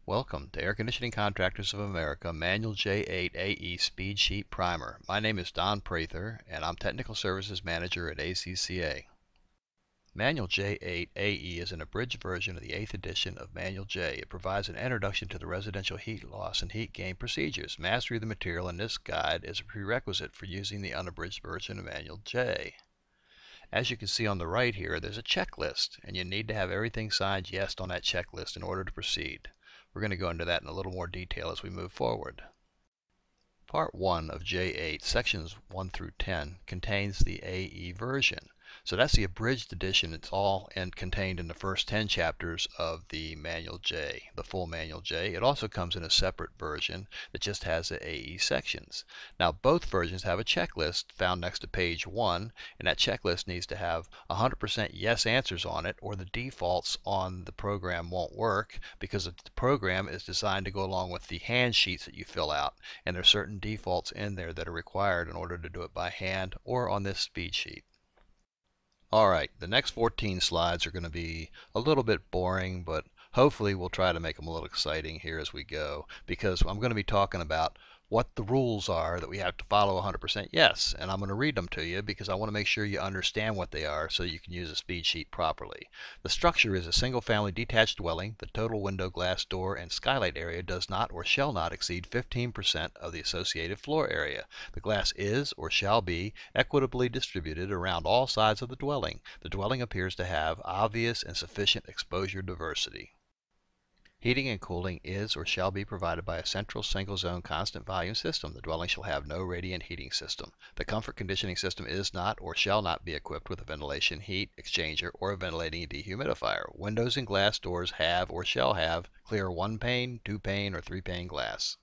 Welcome to Air Conditioning Contractors of America Manual J8 AE Speedsheet Primer. My name is Don Prather and I'm Technical Services Manager at ACCA. Manual J8 AE is an abridged version of the 8th edition of Manual J. It provides an introduction to the residential heat loss and heat gain procedures. Mastery of the material in this guide is a prerequisite for using the unabridged version of Manual J. As you can see on the right here, there's a checklist, and you need to have everything signed yes on that checklist in order to proceed. We're going to go into that in a little more detail as we move forward. Part 1 of J8, sections 1 through 10, contains the AE version. So that's the abridged edition. It's all contained in the first 10 chapters of the Manual J, the full Manual J. It also comes in a separate version that just has the AE sections. Now both versions have a checklist found next to page 1, and that checklist needs to have 100% yes answers on it, or the defaults on the program won't work, because the program is designed to go along with the hand sheets that you fill out, and there are certain defaults in there that are required in order to do it by hand or on this speed sheet. Alright, the next 14 slides are going to be a little bit boring, but hopefully we'll try to make them a little exciting here as we go, because I'm going to be talking about what the rules are that we have to follow 100% yes, and I'm going to read them to you because I want to make sure you understand what they are so you can use a speed sheet properly. The structure is a single-family detached dwelling. The total window, glass door, and skylight area does not or shall not exceed 15% of the associated floor area. The glass is or shall be equitably distributed around all sides of the dwelling. The dwelling appears to have obvious and sufficient exposure diversity. Heating and cooling is or shall be provided by a central single-zone constant volume system. The dwelling shall have no radiant heating system. The comfort conditioning system is not or shall not be equipped with a ventilation heat exchanger or a ventilating dehumidifier. Windows and glass doors have or shall have clear 1-pane, 2-pane, or 3-pane glass.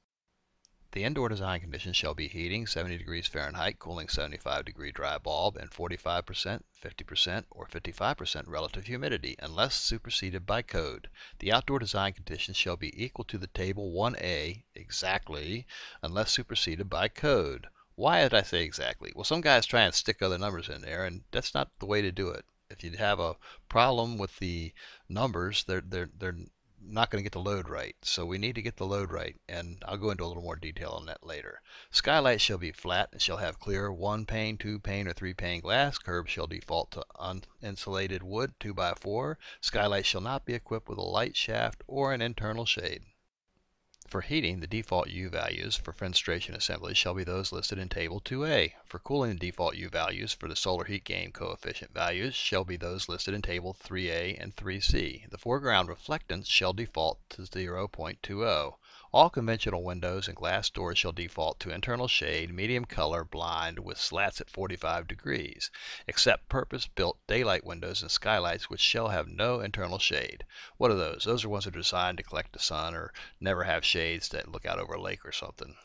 The indoor design conditions shall be heating 70 degrees Fahrenheit, cooling 75 degree dry bulb, and 45%, 50%, or 55% relative humidity, unless superseded by code. The outdoor design conditions shall be equal to the table 1A exactly, unless superseded by code. Why did I say exactly? Well, some guys try and stick other numbers in there, and that's not the way to do it. If you have a problem with the numbers, they're not going to get the load right. So we need to get the load right, and I'll go into a little more detail on that later. Skylights shall be flat and shall have clear 1-pane, 2-pane, or 3-pane glass. Curbs shall default to uninsulated wood 2x4. Skylights shall not be equipped with a light shaft or an internal shade. For heating, the default U values for fenestration assemblies shall be those listed in Table 2A. For cooling, the default U values for the solar heat gain coefficient values shall be those listed in Table 3A and 3C. The foreground reflectance shall default to 0.20. All conventional windows and glass doors shall default to internal shade, medium color, blind, with slats at 45 degrees, except purpose-built daylight windows and skylights, which shall have no internal shade. What are those? Those are ones that are designed to collect the sun or never have shades that look out over a lake or something.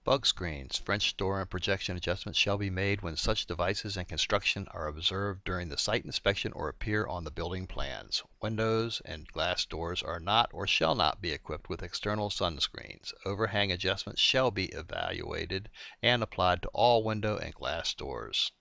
Bug screens, French door, and projection adjustments shall be made when such devices and construction are observed during the site inspection or appear on the building plans. Windows and glass doors are not or shall not be equipped with external sun screens. Overhang adjustments shall be evaluated and applied to all window and glass doors.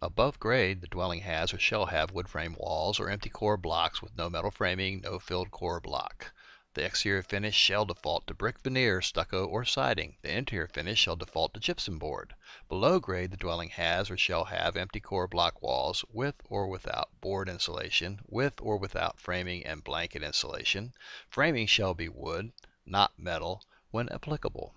Above grade, the dwelling has or shall have wood frame walls or empty core blocks with no metal framing, no filled core block. The exterior finish shall default to brick veneer, stucco, or siding. The interior finish shall default to gypsum board. Below grade, the dwelling has or shall have empty core block walls with or without board insulation, with or without framing and blanket insulation. Framing shall be wood, not metal, when applicable.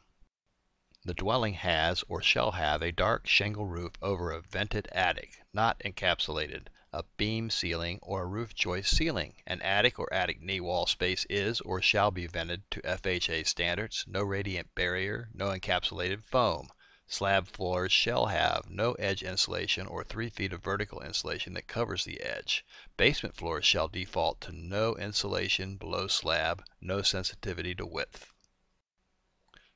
The dwelling has or shall have a dark shingle roof over a vented attic, not encapsulated, a beam ceiling, or a roof joist ceiling. An attic or attic knee wall space is or shall be vented to FHA standards, no radiant barrier, no encapsulated foam. Slab floors shall have no edge insulation or 3 feet of vertical insulation that covers the edge. Basement floors shall default to no insulation below slab, no sensitivity to width.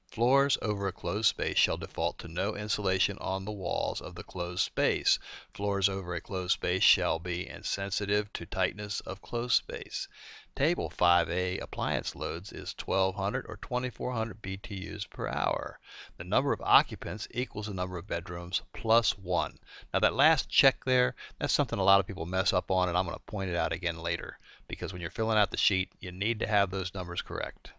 Floors over a closed space shall default to no insulation on the walls of the closed space. Floors over a closed space shall be insensitive to tightness of closed space. Table 5A appliance loads is 1200 or 2400 BTUs per hour. The number of occupants equals the number of bedrooms plus 1. Now that last check there, that's something a lot of people mess up on, and I'm going to point it out again later, because when you're filling out the sheet, you need to have those numbers correct.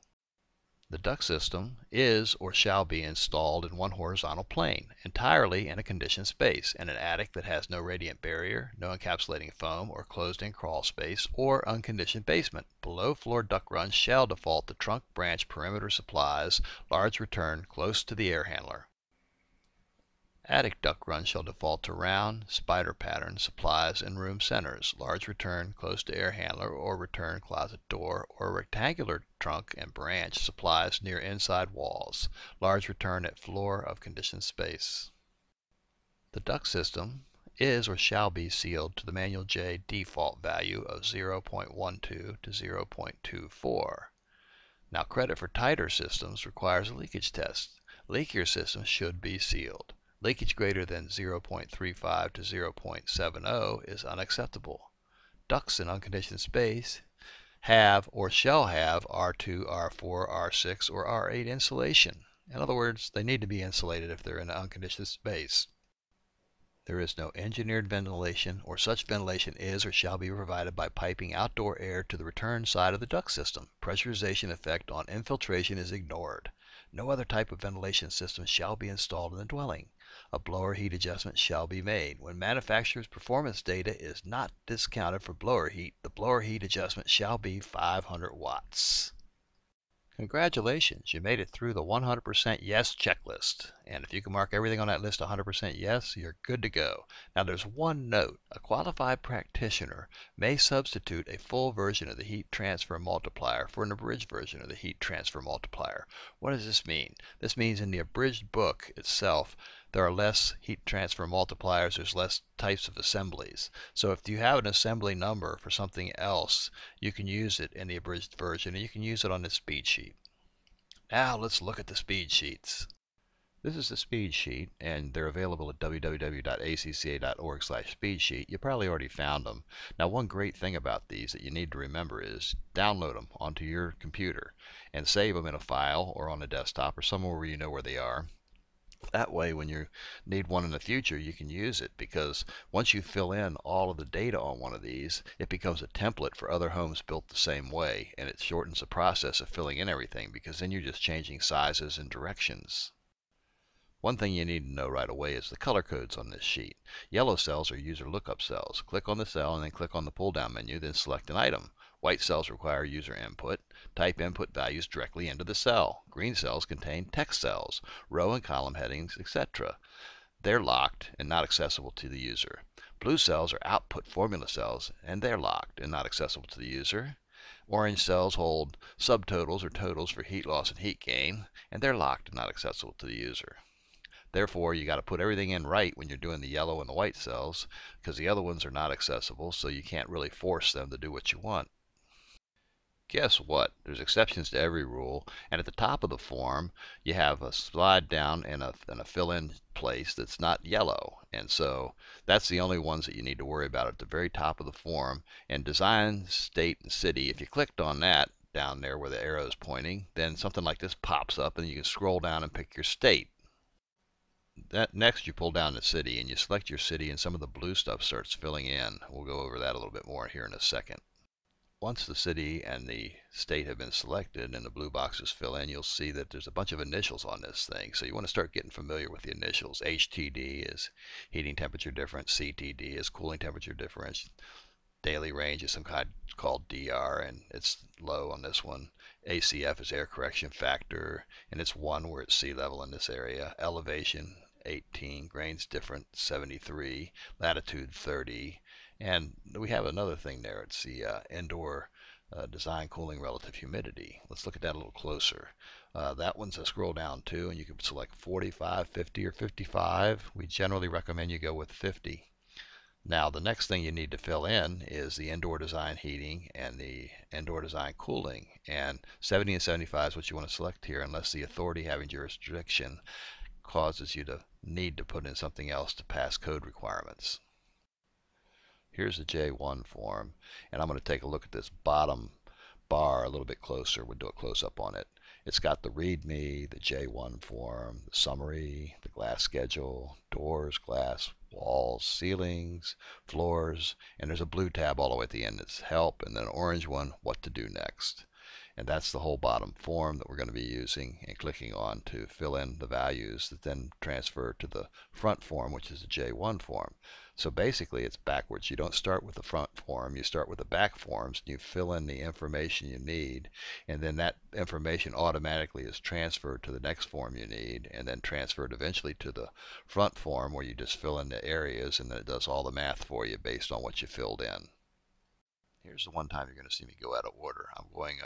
The duct system is or shall be installed in one horizontal plane, entirely in a conditioned space, in an attic that has no radiant barrier, no encapsulating foam or closed-in crawl space, or unconditioned basement. Below-floor duct runs shall default to trunk branch perimeter supplies, large return close to the air handler. Attic duct runs shall default to round, spider pattern supplies in room centers, large return close to air handler or return closet door, or rectangular trunk and branch supplies near inside walls, large return at floor of conditioned space. The duct system is or shall be sealed to the Manual J default value of 0.12 to 0.24. Now, credit for tighter systems requires a leakage test. Leakier systems should be sealed. Leakage greater than 0.35 to 0.70 is unacceptable. Ducts in unconditioned space have or shall have R2, R4, R6, or R8 insulation. In other words, they need to be insulated if they're in an unconditioned space. There is no engineered ventilation, or such ventilation is or shall be provided by piping outdoor air to the return side of the duct system. Pressurization effect on infiltration is ignored. No other type of ventilation system shall be installed in the dwelling. A blower heat adjustment shall be made. When manufacturer's performance data is not discounted for blower heat, the blower heat adjustment shall be 500 watts. Congratulations, you made it through the 100% yes checklist. And if you can mark everything on that list 100% yes, you're good to go. Now there's one note. A qualified practitioner may substitute a full version of the heat transfer multiplier for an abridged version of the heat transfer multiplier. What does this mean? This means in the abridged book itself, there are less heat transfer multipliers, there's less types of assemblies. So if you have an assembly number for something else, you can use it in the abridged version, and you can use it on the speed sheet. Now let's look at the speed sheets. This is the speed sheet, and they're available at www.acca.org/speedsheet. You probably already found them. Now, one great thing about these that you need to remember is download them onto your computer and save them in a file or on a desktop or somewhere where you know where they are. That way, when you need one in the future, you can use it, because once you fill in all of the data on one of these, it becomes a template for other homes built the same way, and it shortens the process of filling in everything, because then you're just changing sizes and directions. One thing you need to know right away is the color codes on this sheet. Yellow cells are user lookup cells. Click on the cell and then click on the pull-down menu, then select an item. White cells require user input. Type input values directly into the cell. Green cells contain text cells, row and column headings, etc. They're locked and not accessible to the user. Blue cells are output formula cells, and they're locked and not accessible to the user. Orange cells hold subtotals or totals for heat loss and heat gain, and they're locked and not accessible to the user. Therefore, you got to put everything in right when you're doing the yellow and the white cells, because the other ones are not accessible, so you can't really force them to do what you want. Guess what? There's exceptions to every rule, and at the top of the form you have a slide down and a fill-in place that's not yellow, and so that's the only ones that you need to worry about at the very top of the form. And design, state, and city, if you clicked on that down there where the arrow is pointing, then something like this pops up and you can scroll down and pick your state. Next, you pull down the city and you select your city, and some of the blue stuff starts filling in. We'll go over that a little bit more here in a second. Once the city and the state have been selected and the blue boxes fill in, you'll see that there's a bunch of initials on this thing. So you want to start getting familiar with the initials. HTD is heating temperature difference. CTD is cooling temperature difference. Daily range is some kind called DR, and it's low on this one. ACF is air correction factor, and it's 1 where it's sea level in this area. Elevation 18, grains different 73, latitude 30. And we have another thing there. It's the indoor design cooling relative humidity. Let's look at that a little closer. That one's a scroll down too, and you can select 45, 50, or 55. We generally recommend you go with 50. Now the next thing you need to fill in is the indoor design heating and the indoor design cooling. And 70 and 75 is what you want to select here unless the authority having jurisdiction causes you to need to put in something else to pass code requirements. Here's the J1 form, and I'm going to take a look at this bottom bar a little bit closer. We'll do a close-up on it. It's got the README, the J1 form, the summary, the glass schedule, doors, glass, walls, ceilings, floors, and there's a blue tab all the way at the end that's help, and then an orange one, what to do next. And that's the whole bottom form that we're going to be using and clicking on to fill in the values that then transfer to the front form, which is the J1 form. So basically it's backwards. You don't start with the front form, you start with the back forms, and you fill in the information you need, and then that information automatically is transferred to the next form you need, and then transferred eventually to the front form where you just fill in the areas, and then it does all the math for you based on what you filled in. Here's the one time you're going to see me go out of order. I'm going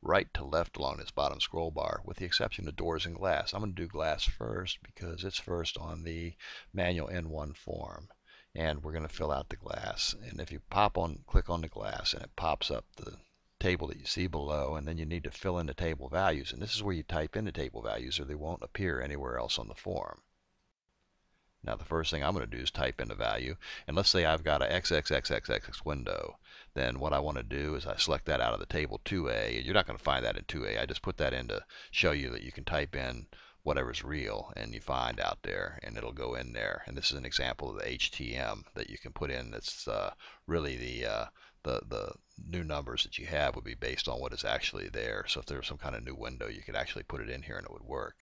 right to left along this bottom scroll bar with the exception of doors and glass. I'm going to do glass first because it's first on the manual N1 form. And we're going to fill out the glass. And if you click on the glass, and it pops up the table that you see below, and then you need to fill in the table values. And this is where you type in the table values or they won't appear anywhere else on the form. Now the first thing I'm going to do is type in the value, and let's say I've got a XXXXX window. Then what I want to do is I select that out of the table 2A, and you're not going to find that in 2A. I just put that in to show you that you can type in whatever's real and you find out there, and it'll go in there. And this is an example of the HTM that you can put in. That's really the new numbers that you have would be based on what is actually there. So if there was some kind of new window, you could actually put it in here and it would work.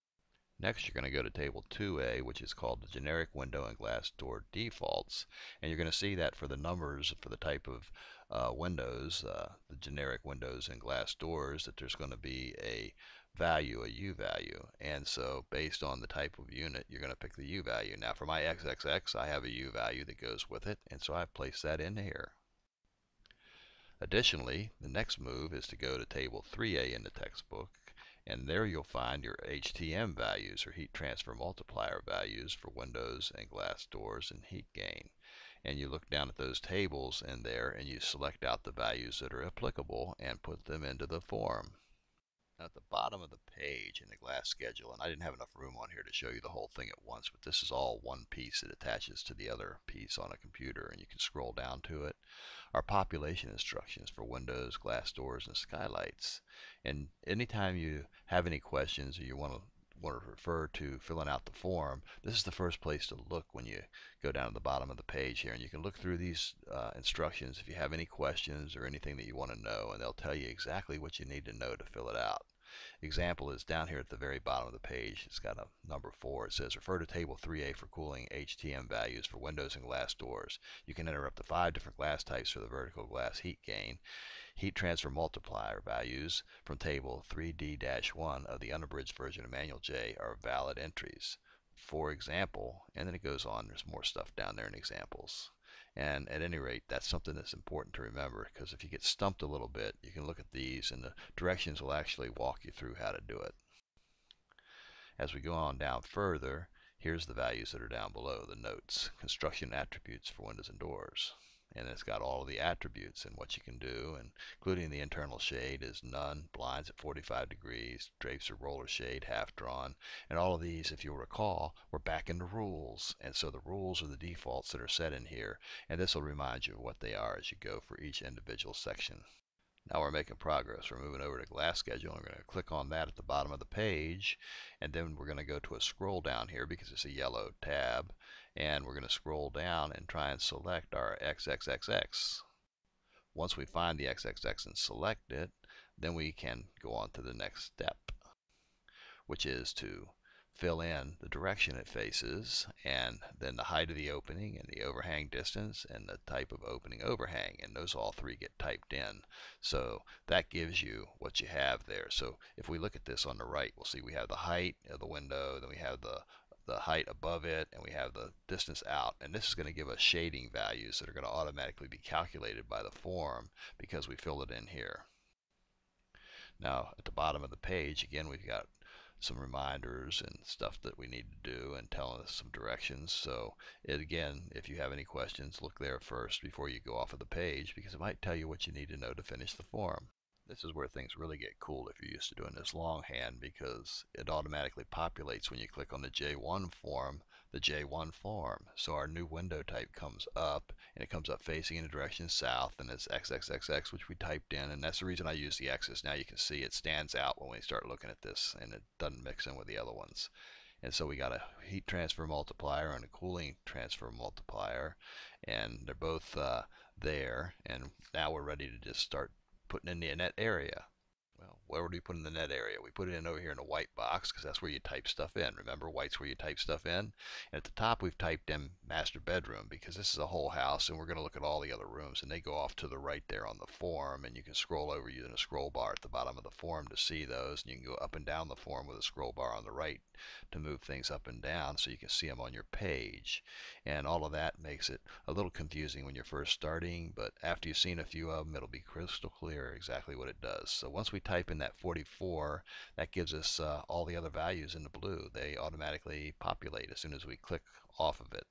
Next, you're going to go to table 2A, which is called the generic window and glass door defaults. And you're going to see that for the numbers for the type of windows, the generic windows and glass doors, that there's going to be a value, a U value. And so based on the type of unit, you're going to pick the U value. Now for my XXX, I have a U value that goes with it, and so I place that in here. Additionally, the next move is to go to table 3A in the textbook, and there you'll find your HTM values, or heat transfer multiplier values, for windows and glass doors and heat gain. And you look down at those tables in there and you select out the values that are applicable and put them into the form. Now at the bottom of the page in the glass schedule, and I didn't have enough room on here to show you the whole thing at once, but this is all one piece that attaches to the other piece on a computer, and you can scroll down to it, are population instructions for windows, glass doors, and skylights. And anytime you have any questions or you want to refer to filling out the form, this is the first place to look when you go down to the bottom of the page here, and you can look through these instructions if you have any questions or anything that you want to know, and they'll tell you exactly what you need to know to fill it out. Example is down here at the very bottom of the page. It's got a number 4. It says refer to table 3A for cooling HTM values for windows and glass doors. You can enter up to 5 different glass types for the vertical glass heat gain. Heat transfer multiplier values from table 3D-1 of the unabridged version of Manual J are valid entries. For example, and then it goes on, there's more stuff down there in examples. And at any rate, that's something that's important to remember, because if you get stumped a little bit, you can look at these and the directions will actually walk you through how to do it. As we go on down further, here's the values that are down below, the notes, construction attributes for windows and doors. And it's got all of the attributes and what you can do, and including the internal shade is none, blinds at 45 degrees, drapes or roller shade, half drawn, and all of these, if you'll recall, we're back in the rules. And so the rules are the defaults that are set in here, and this will remind you of what they are as you go for each individual section. Now we're making progress. We're moving over to glass schedule, and we're going to click on that at the bottom of the page, and then we're going to go to a scroll down here because it's a yellow tab, and we're going to scroll down and try and select our XXXX. Once we find the XXX and select it, then we can go on to the next step, which is to fill in the direction it faces, and then the height of the opening and the overhang distance and the type of opening overhang, and those all three get typed in. So that gives you what you have there. So if we look at this on the right, we'll see we have the height of the window, then we have the height above it, and we have the distance out, and this is going to give us shading values that are going to automatically be calculated by the form because we filled it in here. Now at the bottom of the page, again, we've got some reminders and stuff that we need to do and telling us some directions. So again, if you have any questions, look there first before you go off of the page, because it might tell you what you need to know to finish the form. This is where things really get cool if you're used to doing this longhand, because it automatically populates when you click on the J1 form, the J1 form. So our new window type comes up, and it comes up facing in the direction south, and it's XXXX, which we typed in, and that's the reason I use the X's. Now you can see it stands out when we start looking at this, and it doesn't mix in with the other ones. And so we got a heat transfer multiplier and a cooling transfer multiplier, and they're both there, and now we're ready to just start putting in the net area. Well, where would we put in the net area? We put it in over here in a white box, because that's where you type stuff in. Remember, white's where you type stuff in. And at the top, we've typed in master bedroom, because this is a whole house, and we're going to look at all the other rooms, and they go off to the right there on the form, and you can scroll over using a scroll bar at the bottom of the form to see those, and you can go up and down the form with a scroll bar on the right to move things up and down so you can see them on your page. And all of that makes it a little confusing when you're first starting, but after you've seen a few of them, it'll be crystal clear exactly what it does. So once we type in that 44, that gives us all the other values in the blue. They automatically populate as soon as we click off of it.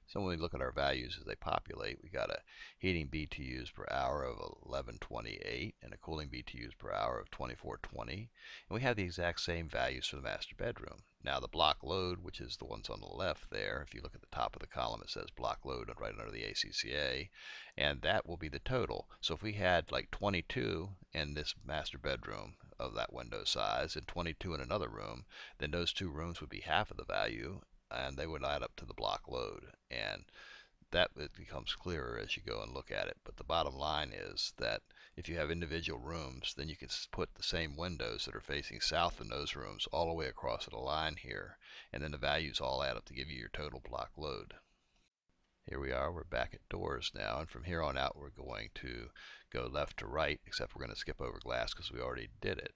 So when we look at our values as they populate, we got a heating BTUs per hour of 1128 and a cooling BTUs per hour of 2420. And we have the exact same values for the master bedroom. Now the block load, which is the ones on the left there, if you look at the top of the column, it says block load right under the ACCA, and that will be the total. So if we had like 22 in this master bedroom of that window size and 22 in another room, then those two rooms would be half of the value, and they would add up to the block load, and that it becomes clearer as you go and look at it. But the bottom line is that if you have individual rooms, then you can put the same windows that are facing south in those rooms all the way across the line here, and then the values all add up to give you your total block load. Here we are, we're back at doors now, and from here on out we're going to go left to right, except we're going to skip over glass because we already did it.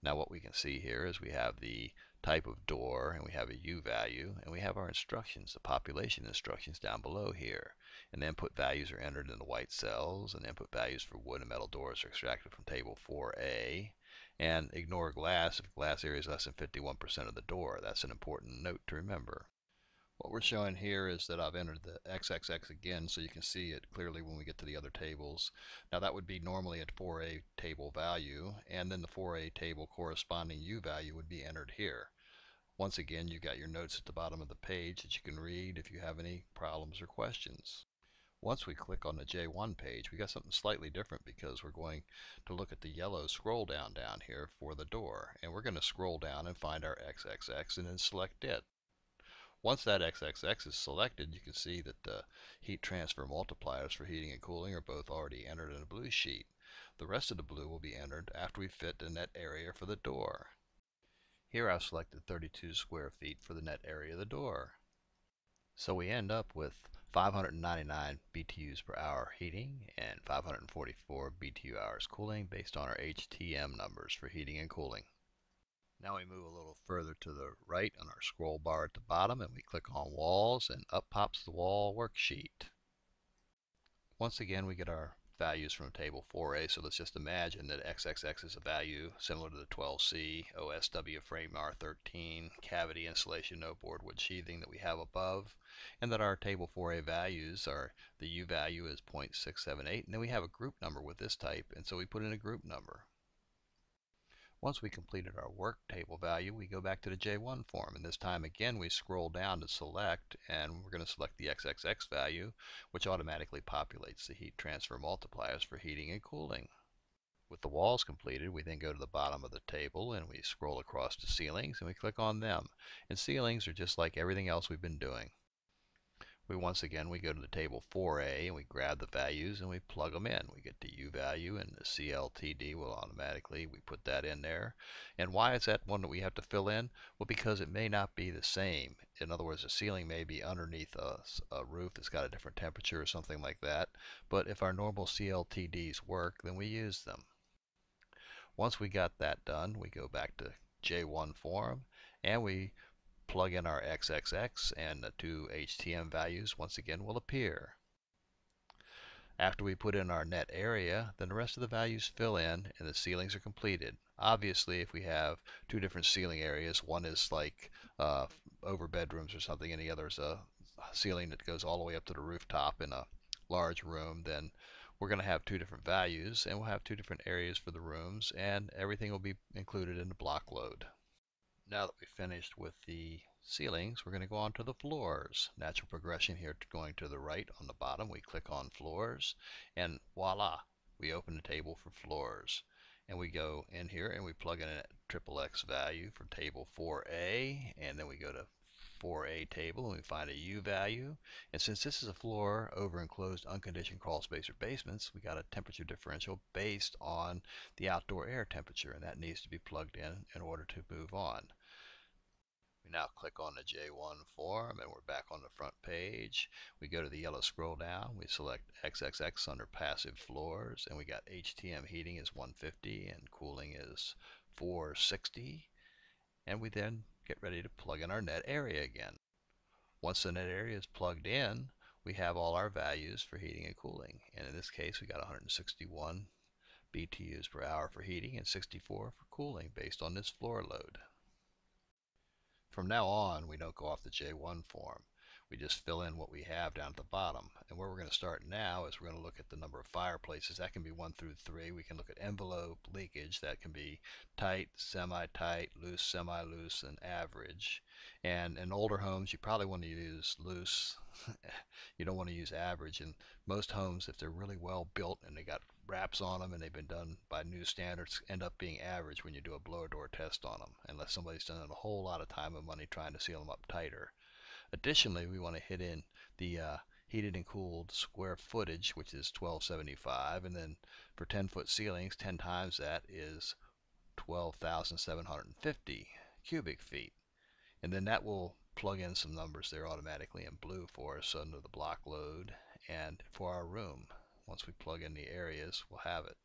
Now what we can see here is we have the type of door, and we have a U value, and we have our instructions, the population instructions down below here. And input values are entered in the white cells, and input values for wood and metal doors are extracted from table 4A. And ignore glass if glass area is less than 51% of the door. That's an important note to remember. What we're showing here is that I've entered the XXX again, so you can see it clearly when we get to the other tables. Now that would be normally a 4A table value, and then the 4A table corresponding U value would be entered here. Once again, you've got your notes at the bottom of the page that you can read if you have any problems or questions. Once we click on the J1 page, we got something slightly different, because we're going to look at the yellow scroll down here for the door, and we're going to scroll down and find our XXX and then select it. Once that XXX is selected, you can see that the heat transfer multipliers for heating and cooling are both already entered in a blue sheet. The rest of the blue will be entered after we fit the net area for the door. Here I've selected 32 square feet for the net area of the door. So we end up with 599 BTUs per hour heating and 544 BTU hours cooling based on our HTM numbers for heating and cooling. Now we move a little further to the right on our scroll bar at the bottom, and we click on walls, and up pops the wall worksheet. Once again, we get our values from table 4A, so let's just imagine that XXX is a value similar to the 12C, OSW frame R13, cavity insulation, no board wood sheathing that we have above, and that our table 4A values are, the U value is 0.678, and then we have a group number with this type, and so we put in a group number. Once we completed our work table value, we go back to the J1 form, and this time again we scroll down to select, and we're going to select the XXX value, which automatically populates the heat transfer multipliers for heating and cooling. With the walls completed, we then go to the bottom of the table and we scroll across to ceilings and we click on them. And ceilings are just like everything else we've been doing. Once again we go to the table 4A and we grab the values and we plug them in. We get the U value, and the CLTD will automatically, we put that in there. And why is that one that we have to fill in? Well, because it may not be the same. In other words, the ceiling may be underneath a roof that's got a different temperature or something like that. But if our normal CLTDs work, then we use them. Once we got that done, we go back to J1 form and we plug in our XXX, and the two HTM values once again will appear. After we put in our net area, then the rest of the values fill in and the ceilings are completed. Obviously, if we have two different ceiling areas, one is like over bedrooms or something, and the other is a ceiling that goes all the way up to the rooftop in a large room, then we're going to have two different values, and we'll have two different areas for the rooms, and everything will be included in the block load. Now that we've finished with the ceilings, we're going to go on to the floors. Natural progression here, going to the right on the bottom, we click on floors, and voila, we open the table for floors. And we go in here and we plug in a XXX value for table 4A, and then we go to 4A table and we find a U value. And since this is a floor over enclosed unconditioned crawl space or basements, we got a temperature differential based on the outdoor air temperature, and that needs to be plugged in order to move on. We now click on the J1 form and we're back on the front page. We go to the yellow scroll down, we select XXX under passive floors, and we got HTM heating is 150 and cooling is 460, and we then get ready to plug in our net area again. Once the net area is plugged in, we have all our values for heating and cooling, and in this case we got 161 BTUs per hour for heating and 64 for cooling based on this floor load. From now on, we don't go off the J1 form. We just fill in what we have down at the bottom. And where we're going to start now is we're going to look at the number of fireplaces. That can be 1 through 3. We can look at envelope leakage. That can be tight, semi-tight, loose, semi-loose, and average. And in older homes, you probably want to use loose. You don't want to use average. And most homes, if they're really well built and they got wraps on them and they've been done by new standards, end up being average when you do a blower door test on them, unless somebody's done a whole lot of time and money trying to seal them up tighter. Additionally, we want to hit in the heated and cooled square footage, which is 1275, and then for 10-foot ceilings, 10 times that is 12,750 cubic feet. And then that will plug in some numbers there automatically in blue for us under the block load, and for our room. Once we plug in the areas, we'll have it.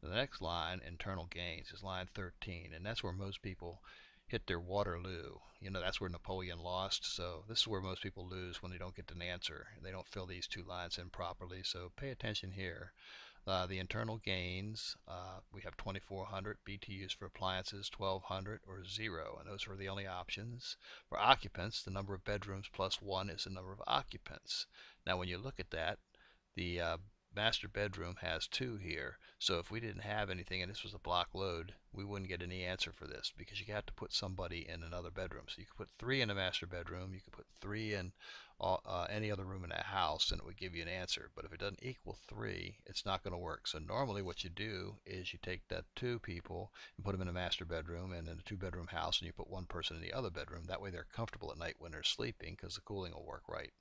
The next line, internal gains, is line 13, and that's where most people hit their Waterloo. You know, that's where Napoleon lost, so this is where most people lose when they don't get an answer. They don't fill these two lines in properly, so pay attention here. The internal gains, we have 2400 BTUs for appliances, 1200 or 0, and those are the only options. For occupants, the number of bedrooms plus 1 is the number of occupants. Now when you look at that, the master bedroom has 2 here, so if we didn't have anything and this was a block load, we wouldn't get any answer for this, because you have to put somebody in another bedroom. So you could put 3 in the master bedroom, you could put 3 in any other room in that house, and it would give you an answer. But if it doesn't equal 3, it's not going to work. So normally what you do is you take that 2 people and put them in a master bedroom and in a 2-bedroom house, and you put 1 person in the other bedroom. That way they're comfortable at night when they're sleeping, because the cooling will work right.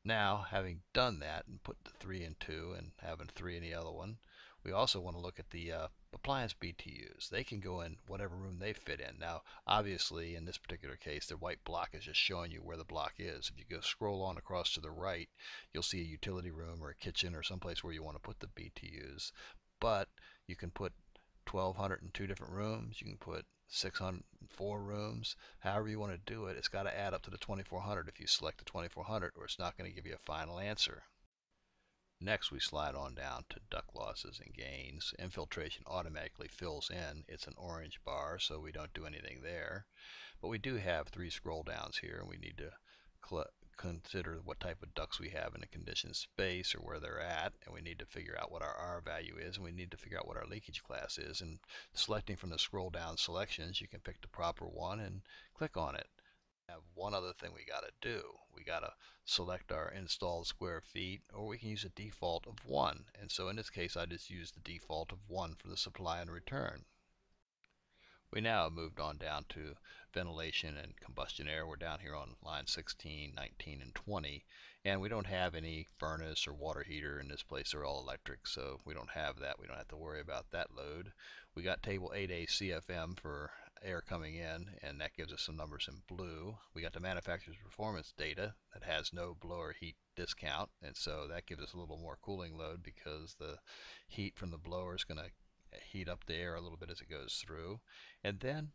Now, having done that and put the 3 in 2 and having 3 in the other one, we also want to look at the appliance BTUs. They can go in whatever room they fit in. Now, obviously, in this particular case, the white block is just showing you where the block is. If you go scroll on across to the right, you'll see a utility room or a kitchen or someplace where you want to put the BTUs. But you can put 1200 in 2 different rooms. You can put 604 rooms. However you want to do it, it's got to add up to the 2400 if you select the 2400, or it's not going to give you a final answer. Next, we slide on down to duct losses and gains. Infiltration automatically fills in. It's an orange bar, so we don't do anything there. But we do have 3 scroll downs here, and we need to consider what type of ducts we have in a conditioned space or where they're at, and we need to figure out what our R value is, and we need to figure out what our leakage class is. And selecting from the scroll down selections, you can pick the proper one and click on it. Have one other thing we got to do. We got to select our installed square feet, or we can use a default of 1. And so in this case, I just use the default of 1 for the supply and return. We now have moved on down to ventilation and combustion air. We're down here on line 16, 19, and 20, and we don't have any furnace or water heater in this place. They're all electric, so we don't have that. We don't have to worry about that load. We got table 8A CFM for air coming in, and that gives us some numbers in blue. We got the manufacturer's performance data that has no blower heat discount, and so that gives us a little more cooling load because the heat from the blower is going to heat up the air a little bit as it goes through. And then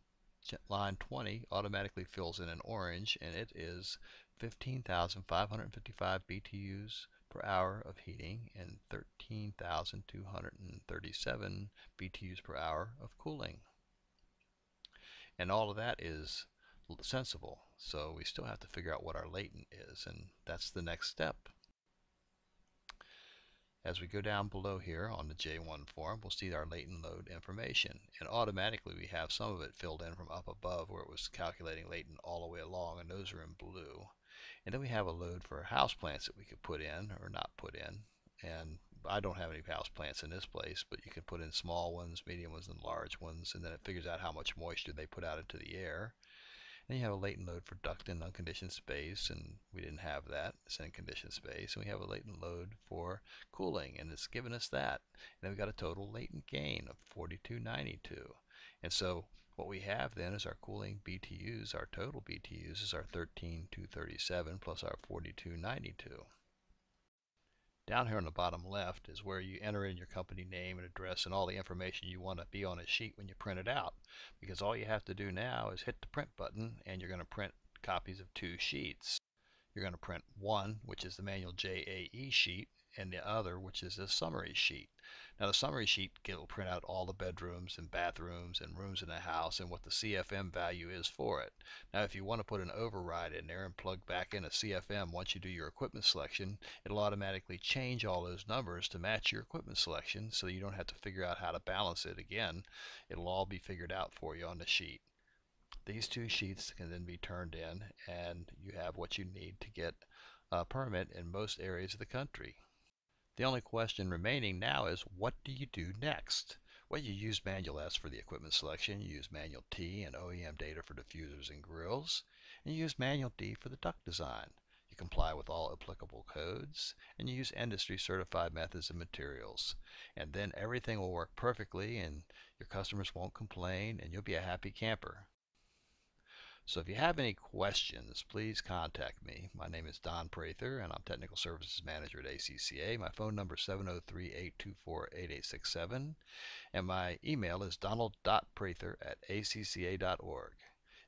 line 20 automatically fills in orange, and it is 15,555 BTUs per hour of heating and 13,237 BTUs per hour of cooling. And all of that is sensible, so we still have to figure out what our latent is, and that's the next step. As we go down below here on the J1 form, we'll see our latent load information, and automatically we have some of it filled in from up above where it was calculating latent all the way along, and those are in blue. And then we have a load for house plants that we could put in or not put in, and I don't have any house plants in this place, but you can put in small ones, medium ones, and large ones, and then it figures out how much moisture they put out into the air. Then you have a latent load for duct and unconditioned space, and we didn't have that. It's in conditioned space. And we have a latent load for cooling, and it's given us that. And then we've got a total latent gain of 4292. And so what we have then is our cooling BTUs, our total BTUs is our 13,237 plus our 4292. Down here on the bottom left is where you enter in your company name and address and all the information you want to be on a sheet when you print it out. Because all you have to do now is hit the print button, and you're going to print copies of 2 sheets. You're going to print one, which is the manual JAE sheet, and the other, which is a summary sheet. Now the summary sheet will print out all the bedrooms and bathrooms and rooms in the house and what the CFM value is for it. Now if you want to put an override in there and plug back in a CFM once you do your equipment selection, it'll automatically change all those numbers to match your equipment selection, so you don't have to figure out how to balance it again. It'll all be figured out for you on the sheet. These 2 sheets can then be turned in, and you have what you need to get a permit in most areas of the country. The only question remaining now is, what do you do next? Well, you use manual S for the equipment selection, you use manual T and OEM data for diffusers and grills, and you use manual D for the duct design. You comply with all applicable codes, and you use industry certified methods and materials. And then everything will work perfectly, and your customers won't complain, and you'll be a happy camper. So if you have any questions, please contact me. My name is Don Prather, and I'm Technical Services Manager at ACCA. My phone number is 703-824-8867, and my email is donald.prather@acca.org.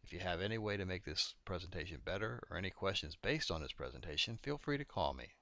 If you have any way to make this presentation better or any questions based on this presentation, feel free to call me.